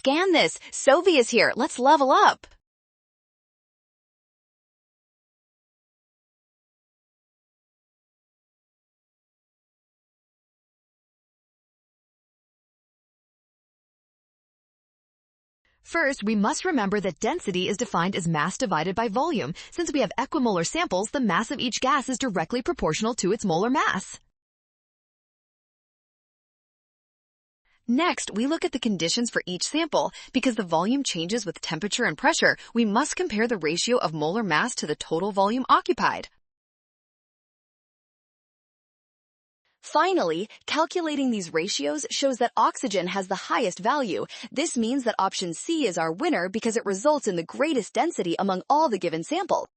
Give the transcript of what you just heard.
scan this. Sovi is here. Let's level up. First, we must remember that density is defined as mass divided by volume. Since we have equimolar samples, the mass of each gas is directly proportional to its molar mass. Next, we look at the conditions for each sample. Because the volume changes with temperature and pressure, we must compare the ratio of molar mass to the total volume occupied. Finally, calculating these ratios shows that oxygen has the highest value. This means that option C is our winner because it results in the greatest density among all the given samples.